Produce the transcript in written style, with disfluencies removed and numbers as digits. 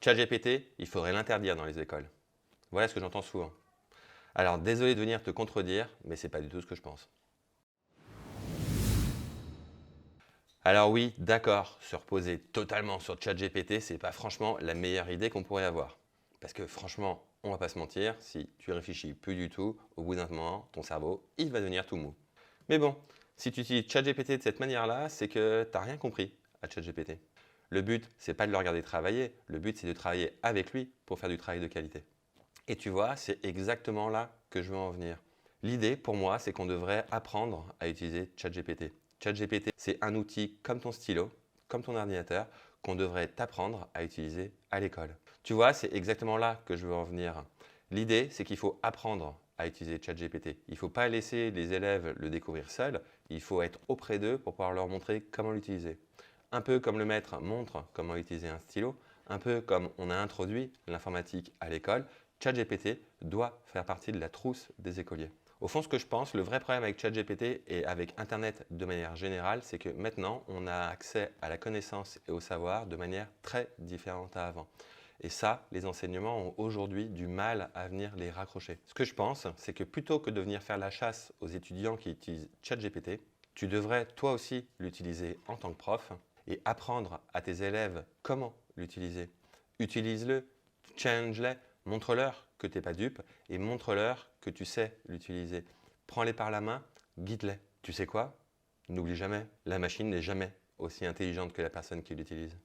ChatGPT, il faudrait l'interdire dans les écoles. Voilà ce que j'entends souvent. Alors désolé de venir te contredire, mais c'est pas du tout ce que je pense. Alors oui, d'accord, se reposer totalement sur ChatGPT, c'est pas franchement la meilleure idée qu'on pourrait avoir. Parce que franchement, on va pas se mentir, si tu réfléchis plus du tout, au bout d'un moment, ton cerveau, il va devenir tout mou. Mais bon, si tu utilises ChatGPT de cette manière-là, c'est que tu n'as rien compris à ChatGPT. Le but, c'est pas de le regarder travailler, le but, c'est de travailler avec lui pour faire du travail de qualité. Et tu vois, c'est exactement là que je veux en venir. L'idée, pour moi, c'est qu'on devrait apprendre à utiliser ChatGPT. ChatGPT, c'est un outil comme ton stylo, comme ton ordinateur, qu'on devrait t'apprendre à utiliser à l'école. Tu vois, c'est exactement là que je veux en venir. L'idée, c'est qu'il faut apprendre à utiliser ChatGPT. Il ne faut pas laisser les élèves le découvrir seuls, il faut être auprès d'eux pour pouvoir leur montrer comment l'utiliser. Un peu comme le maître montre comment utiliser un stylo, un peu comme on a introduit l'informatique à l'école, ChatGPT doit faire partie de la trousse des écoliers. Au fond, ce que je pense, le vrai problème avec ChatGPT et avec Internet de manière générale, c'est que maintenant, on a accès à la connaissance et au savoir de manière très différente à avant. Et ça, les enseignements ont aujourd'hui du mal à venir les raccrocher. Ce que je pense, c'est que plutôt que de venir faire la chasse aux étudiants qui utilisent ChatGPT, tu devrais toi aussi l'utiliser en tant que prof et apprendre à tes élèves comment l'utiliser. Utilise-le, challenge-les, montre-leur que tu n'es pas dupe et montre-leur que tu sais l'utiliser. Prends-les par la main, guide-les. Tu sais quoi? N'oublie jamais, la machine n'est jamais aussi intelligente que la personne qui l'utilise.